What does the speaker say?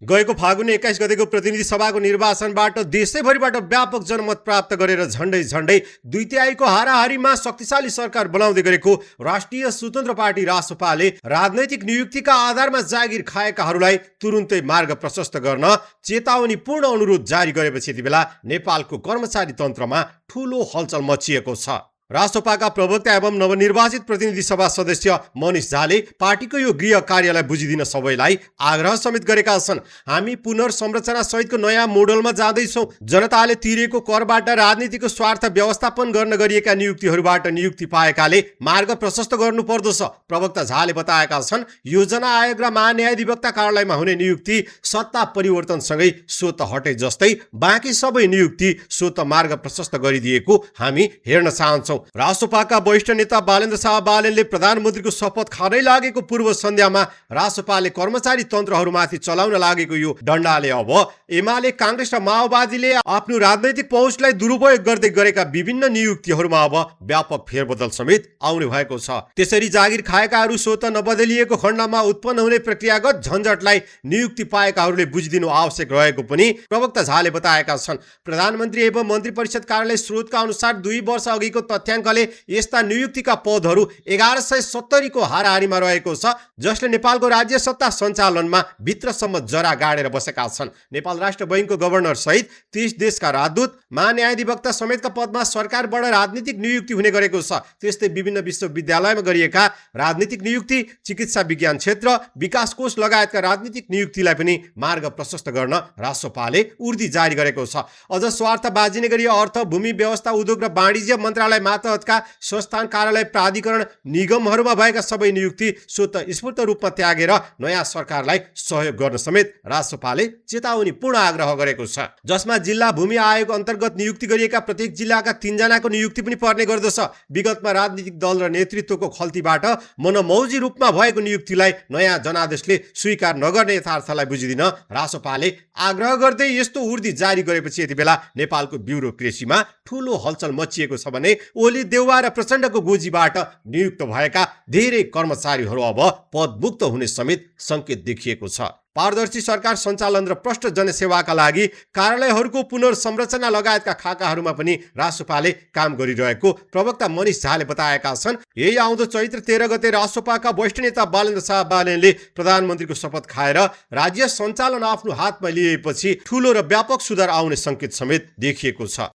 गएको फागुन 21 गतेको प्रतिनिधि सभाको निर्वाचनबाट देशैभरिबाट व्यापक जनमत प्राप्त गरेर झण्डै 2/3 हाराहारीमा शक्तिशाली सरकार बनाउँदै गरेको राष्ट्रिय स्वतन्त्र पार्टी रासपाले राजनैतिक नियुक्तिका आधारमा जागिर खाएकाहरूलाई तुरुन्तै मार्ग प्रशस्त गर्न चेतावनीपूर्ण अनुरोध जारी गरेपछि यति बेला नेपालको कर्मचारी तन्त्रमा ठूलो हलचल मचिएको छ। रासपाका प्रवक्ता एवं नवनिर्वाचित प्रतिनिधि सभा सदस्य मनिष झाले पार्टीको यो गृह कार्यलाई बुझिदिन सबैलाई आग्रह समेत गरेका छन्। हामी पुनर्संरचना सहितको नयाँ मोडलमा जाँदैछौँ। जनताले तिरेको करबाट राजनीतिको स्वार्थ व्यवस्थापन गर्न गरिएका नियुक्तिहरूबाट नियुक्ति पाएकाले मार्ग प्रशस्त गर्नुपर्दछ। प्रवक्ता झाले बताएका छन्, योजना आयोग र महान्यायाधिवक्ता कार्यालयमा हुने नियुक्ति सत्ता परिवर्तनसँगै स्वत हटे जस्तै बाँकी सबै नियुक्ति स्वत मार्ग प्रशस्त गरिदिएको हामी हेर्न चाहन्छौँ। रासपाका वरिष्ठ नेता बालेन्द्र शाह बालेनले प्रधानमन्त्रीको शपथ खानै लागेको पूर्व सन्ध्यामा रासपाले कर्मचारी तन्त्रहरूमाथि चलाउन लागेको यो डण्डाले अब एमाले, कांग्रेस र माओवादीले आफ्नो राजनैतिक पहुँचलाई दुरुपयोग गर्दै गरेका विभिन्न नियुक्तिहरूमा अब व्यापक फेरबदल समेत आउने भएको छ। त्यसरी जागिर खाएकाहरू स्वत नबदलिएको खण्डमा उत्पन्न हुने प्रक्रियागत झन्झटलाई नियुक्ति पाएकाहरूले बुझिदिनु आवश्यक रहेको पनि प्रवक्ता झाले बताएका छन्। प्रधानमन्त्री एवं मन्त्री परिषद कार्यालय स्रोतका अनुसार 2 वर्ष अघिको तथ्याङ्कले यस्ता नियुक्तिका पदहरू 1170 को हाराहारीमा रहेको छ, जसले नेपालको राज्य सत्ता सञ्चालनमा भित्रसम्म जरा गाडेर बसेका छन्। नेपाल राष्ट्र बैंकको गभर्नर सहित 30 देशका राजदूत, महान्यायाधिवक्ता समेतका पदमा सरकारबाट राजनीतिक नियुक्ति हुने गरेको छ। त्यस्तै विभिन्न विश्वविद्यालयमा गरिएका राजनीतिक नियुक्ति, चिकित्सा विज्ञान क्षेत्र, विकास कोष लगायतका राजनीतिक नियुक्तिलाई पनि मार्ग प्रशस्त गर्न रासपाले उर्दी जारी गरेको छ। अझ स्वार्थ बाजिने गरी अर्थ, भूमि व्यवस्था, उद्योग र वाणिज्य मन्त्रालय मातहतका संस्थान, कार्यालय, प्राधिकरण, निगमहरूमा भएका सबै नियुक्ति स्वत स्फूर्त रूपमा त्यागेर नयाँ सरकारलाई सहयोग गर्न समेत रासपाले चेतावनीपूर्ण आग्रह गरेको छ, जसमा जिल्ला भूमि आयोग अन्तर्गत नियुक्ति गरिएका प्रत्येक जिल्लाका 3 जनाको नियुक्ति पनि पर्ने गर्दछ। विगतमा राजनीतिक दल र नेतृत्वको खल्तीबाट मनमौजी रूपमा भएको नियुक्तिलाई नयाँ जनादेशले स्वीकार नगर्ने यथार्थलाई बुझिदिन रासपाले आग्रह गर्दै यस्तो उर्दी जारी गरेपछि यति बेला नेपालको ब्युरोक्रेसीमा ठूलो हलचल मचिएको छ भने ओली, देउवा र प्रचण्डको गोजीबाट नियुक्त भएका धेरै कर्मचारीहरू अब पदमुक्त हुने समेत संकेत देखिएको छ। पारदर्शी सरकार सञ्चालन र प्रष्ट जनसेवाका लागि कार्यालयहरूको पुनर्संरचना लगायतका खाकाहरूमा पनि रासपाले काम गरिरहेको प्रवक्ता मनिष झाले बताएका छन्। यही आउँदो चैत्र 13 गते रासपाका वरिष्ठ नेता बालेन्द्र शाह बालेनले प्रधानमन्त्रीको शपथ खाएर राज्य सञ्चालन आफ्नो हातमा लिएपछि ठूलो र व्यापक सुधार आउने संकेत समेत देखिएको छ।